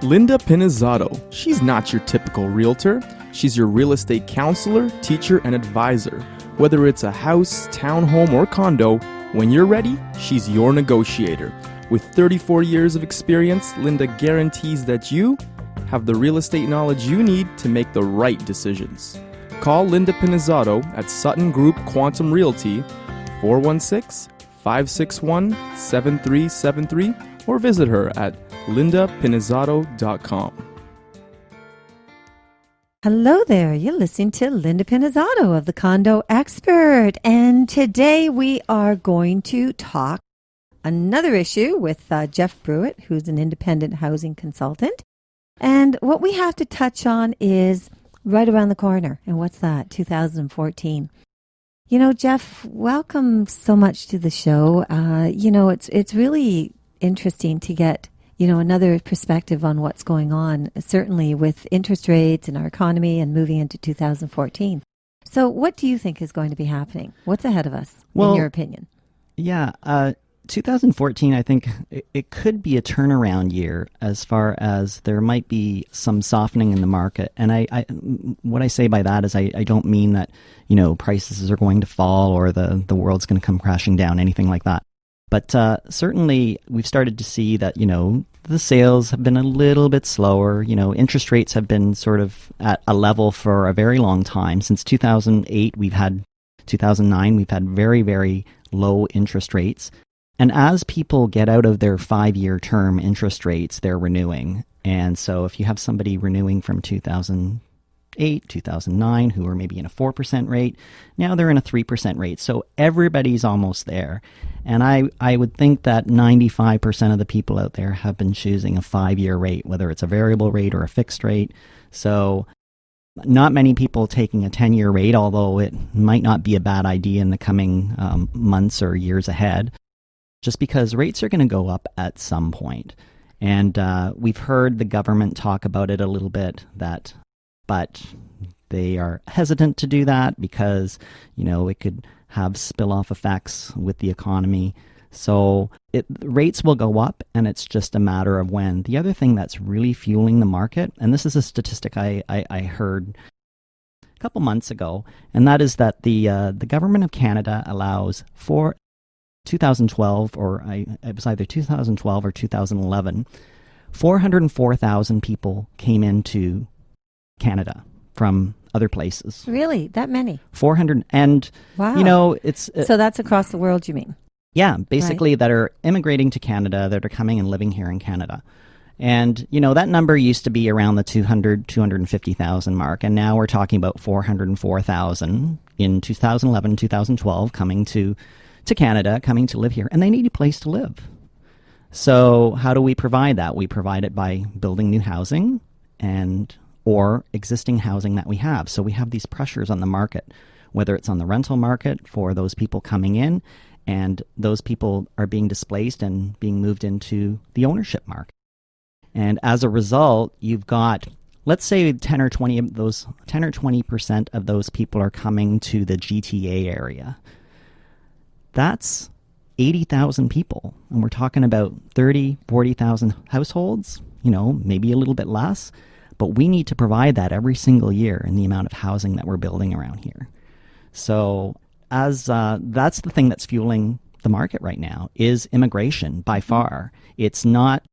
Linda Pinizzotto. She's not your typical realtor. She's your real estate counselor, teacher, and advisor. Whether it's a house, townhome, or condo, when you're ready, she's your negotiator. With 34 years of experience, Linda guarantees that you have the real estate knowledge you need to make the right decisions. Call Linda Pinizzotto at Sutton Group Quantum Realty, 416-561-7373, or visit her at lindapinizzotto.com. Hello there. You're listening to Linda Pinizzotto of the Condo Expert. And today we are going to talk another issue with Jeff Brewitt, who's an independent housing consultant. And what we have to touch on is right around the corner. And what's that? 2014. You know, Jeff, welcome so much to the show. It's really interesting to get another perspective on what's going on, certainly with interest rates and our economy and moving into 2014. So what do you think is going to be happening? What's ahead of us, in your opinion? Yeah, 2014, I think it could be a turnaround year as far as there might be some softening in the market. And what I say by that is I don't mean that, prices are going to fall or the world's going to come crashing down, anything like that. But certainly we've started to see that, the sales have been a little bit slower. Interest rates have been sort of at a level for a very long time. Since 2009, we've had very, very low interest rates. And as people get out of their 5-year term interest rates, they're renewing. And so if you have somebody renewing from 2008, 2009, who are maybe in a 4% rate, now they're in a 3% rate. So everybody's almost there. And I would think that 95% of the people out there have been choosing a 5-year rate, whether it's a variable rate or a fixed rate. So not many people taking a 10-year rate, although it might not be a bad idea in the coming months or years ahead, just because rates are going to go up at some point. And we've heard the government talk about it a little bit, but they are hesitant to do that because, it could have spill-off effects with the economy. So rates will go up, and it's just a matter of when. The other thing that's really fueling the market, and this is a statistic I heard a couple months ago, and that is that the government of Canada allows for 2012, or it was either 2012 or 2011, 404,000 people came into Canada from other places. Really? That many? 400. And, wow. It's... so that's across the world, you mean? Yeah, basically right. That are immigrating to Canada, that are coming and living here in Canada. And, that number used to be around the 250,000 mark. And now we're talking about 404,000 in 2011, 2012 coming to Canada, coming to live here. And they need a place to live. So how do we provide that? We provide it by building new housing or existing housing that we have. So we have these pressures on the market, whether it's on the rental market for those people coming in, and those people are being displaced and being moved into the ownership market. And as a result, you've got, let's say 10 or 20% of those people are coming to the GTA area. That's 80,000 people. And we're talking about 30, 40,000 households, maybe a little bit less. But we need to provide that every single year in the amount of housing that we're building around here. So that's the thing that's fueling the market right now is immigration by far. It's not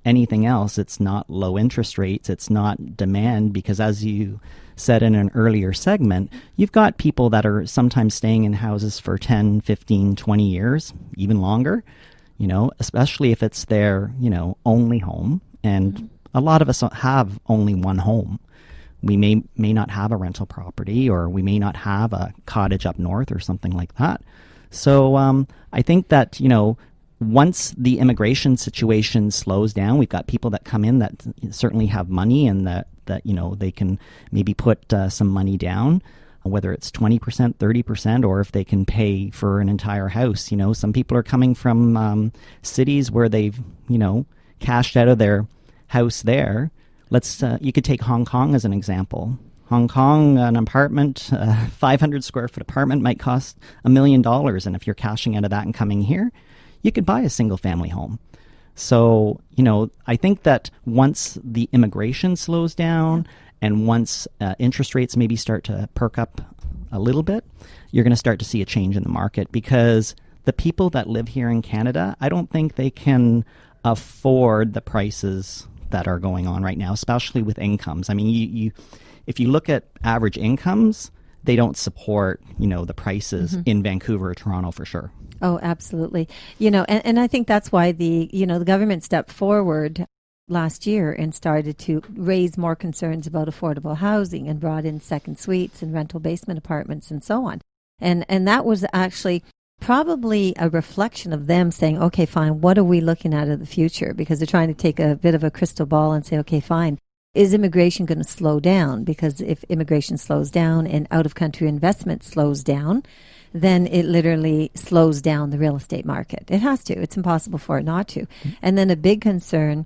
anything else. It's not low interest rates. It's not demand, because as you said in an earlier segment, you've got people that are sometimes staying in houses for 10, 15, 20 years, even longer, especially if it's their, only home. And a lot of us have only one home. We may not have a rental property, or we may not have a cottage up north or something like that. So I think that, once the immigration situation slows down, we've got people that come in that certainly have money and that they can maybe put some money down, whether it's 20%, 30%, or if they can pay for an entire house. Some people are coming from cities where they've, cashed out of their house there. You could take Hong Kong as an example. Hong Kong, an apartment, 500 square foot apartment might cost $1 million. And if you're cashing out of that and coming here, you could buy a single family home. So, I think that once the immigration slows down and once interest rates maybe start to perk up a little bit, you're going to start to see a change in the market, because the people that live here in Canada, I don't think they can afford the prices that are going on right now, especially with incomes. I mean, if you look at average incomes, they don't support, the prices in Vancouver or Toronto for sure. Oh, absolutely. And I think that's why the government stepped forward last year and started to raise more concerns about affordable housing and brought in second suites and rental basement apartments and so on. And that was actually probably a reflection of them saying, okay, fine, what are we looking at in the future? Because they're trying to take a bit of a crystal ball and say, okay, fine, is immigration going to slow down? Because if immigration slows down and out-of-country investment slows down, then it literally slows down the real estate market. It has to. It's impossible for it not to. And then a big concern,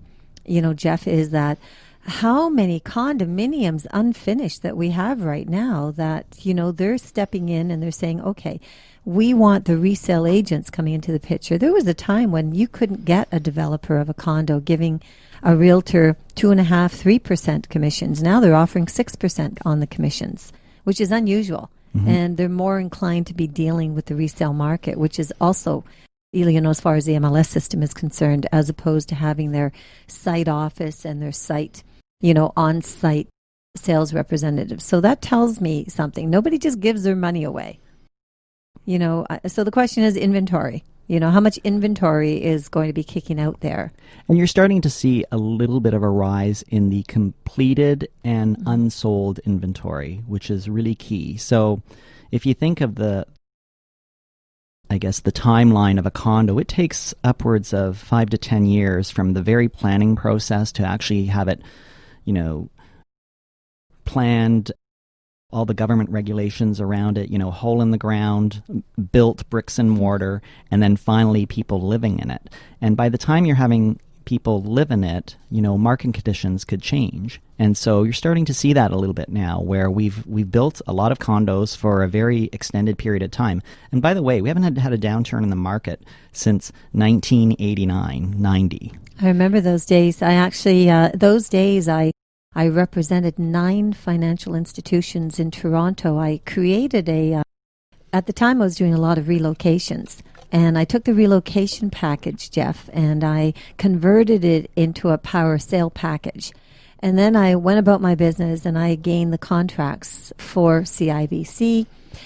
Jeff, is that how many condominiums unfinished that we have right now that, they're stepping in and they're saying, okay, we want the resale agents coming into the picture. There was a time when you couldn't get a developer of a condo giving a realtor 2.5-3% commissions. Now they're offering 6% on the commissions, which is unusual. And they're more inclined to be dealing with the resale market, which is also, as far as the MLS system is concerned, as opposed to having their site office and their site, on-site sales representatives. So that tells me something. Nobody just gives their money away. So the question is inventory. How much inventory is going to be kicking out there? And you're starting to see a little bit of a rise in the completed and unsold inventory, which is really key. So if you think of the timeline of a condo, it takes upwards of 5 to 10 years from the very planning process to actually have it, planned, all the government regulations around it, hole in the ground, built bricks and mortar, and then finally people living in it. And by the time you're having people live in it, market conditions could change. And so you're starting to see that a little bit now, where we've built a lot of condos for a very extended period of time. And by the way, we haven't had a downturn in the market since 1989-90. I remember those days. I represented 9 financial institutions in Toronto. I created at the time I was doing a lot of relocations, and I took the relocation package, Jeff, and I converted it into a power sale package. And then I went about my business and I gained the contracts for CIBC.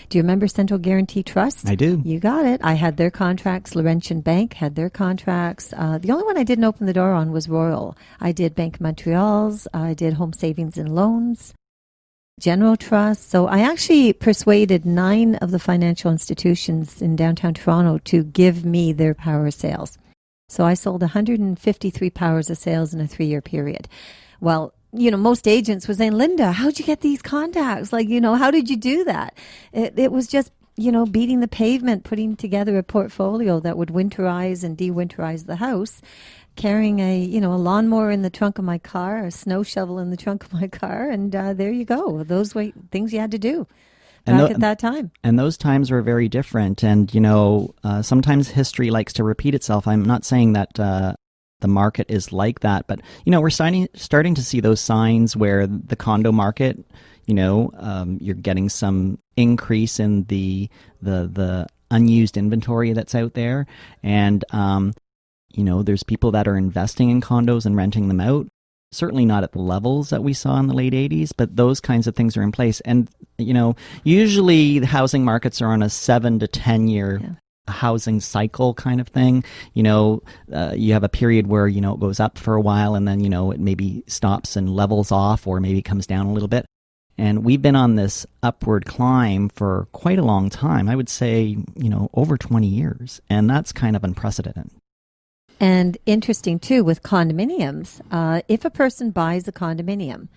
Do you remember Central Guarantee Trust? I do. You got it. I had their contracts. Laurentian Bank had their contracts. The only one I didn't open the door on was Royal. I did Bank of Montreal's. I did Home Savings and Loans, General Trust. So I actually persuaded 9 of the financial institutions in downtown Toronto to give me their power sales. So I sold 153 powers of sales in a 3-year period. Well, most agents were saying, Linda, how'd you get these contacts? How did you do that? It was just, beating the pavement, putting together a portfolio that would winterize and de-winterize the house, carrying a lawnmower in the trunk of my car, a snow shovel in the trunk of my car, and there you go. Those were things you had to do back at that time. And those times were very different. And, sometimes history likes to repeat itself. I'm not saying that the market is like that, but we're starting to see those signs where the condo market, you're getting some increase in the unused inventory that's out there, and there's people that are investing in condos and renting them out. Certainly not at the levels that we saw in the late 80s, but those kinds of things are in place. And usually the housing markets are on a 7 to 10 year housing cycle kind of thing. You have a period where, it goes up for a while and then, it maybe stops and levels off or maybe comes down a little bit. And we've been on this upward climb for quite a long time. I would say, over 20 years. And that's kind of unprecedented. And interesting, too, with condominiums, if a person buys a condominium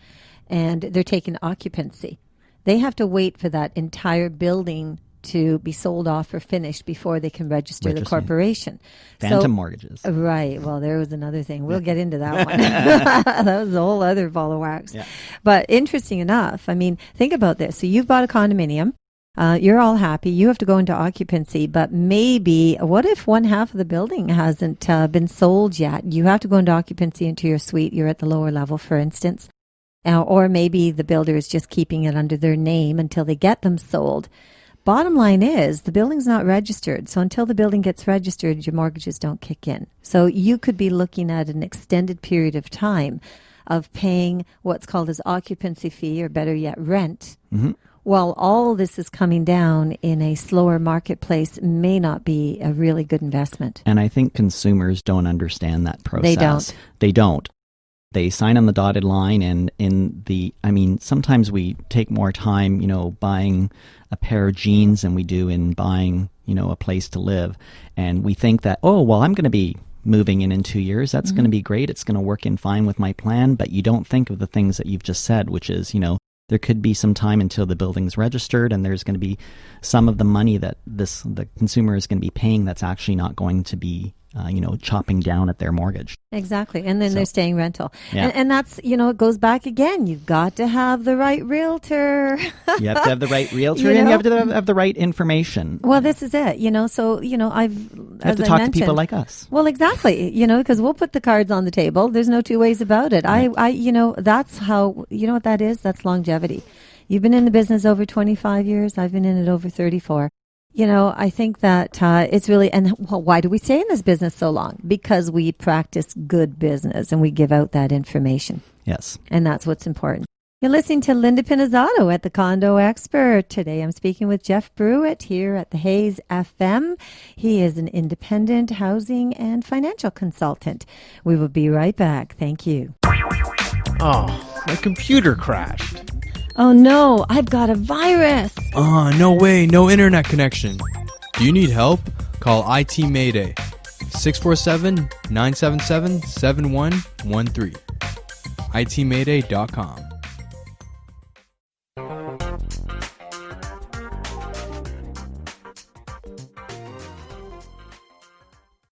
and they're taking occupancy, they have to wait for that entire building to be sold off or finished before they can register the corporation. Phantom mortgages. Right. Well, there was another thing. We'll get into that one. That was a whole other ball of wax. Yeah. But interesting enough, think about this. So you've bought a condominium. You're all happy. You have to go into occupancy, but maybe what if one half of the building hasn't been sold yet? You have to go into occupancy into your suite. You're at the lower level, for instance. Or maybe the builder is just keeping it under their name until they get them sold. Bottom line is the building's not registered. So until the building gets registered, your mortgages don't kick in. So you could be looking at an extended period of time of paying what's called as occupancy fee, or better yet, rent. Mm-hmm. While all this is coming down in a slower marketplace, may not be a really good investment. And I think consumers don't understand that process. They don't. They sign on the dotted line, and sometimes we take more time, buying a pair of jeans than we do in buying, a place to live. And we think that, I'm going to be moving in 2 years. That's going to be great. It's going to work in fine with my plan. But you don't think of the things that you've just said, which is, there could be some time until the building's registered, and there's going to be some of the money that the consumer is going to be paying that's actually not going to be, chopping down at their mortgage. Exactly. And then they're staying rental. Yeah. And that's, it goes back again. You've got to have the right realtor. You have to have the right realtor, and you have to have the right information. Well, this is it, So, you have to talk to people like us. Well, exactly, because we'll put the cards on the table. There's no two ways about it. Right. That's how, what that is? That's longevity. You've been in the business over 25 years. I've been in it over 34. I think that it's really, and why do we stay in this business so long? Because we practice good business and we give out that information. Yes. And that's what's important. You're listening to Linda Pinizzotto at the Condo Expert. Today I'm speaking with Jeff Brewitt here at the Hayes FM. He is an independent housing and financial consultant. We will be right back. Thank you. Oh, my computer crashed. Oh no, I've got a virus. No way, no internet connection. Do you need help? Call IT Mayday, 647-977-7113. itmayday.com.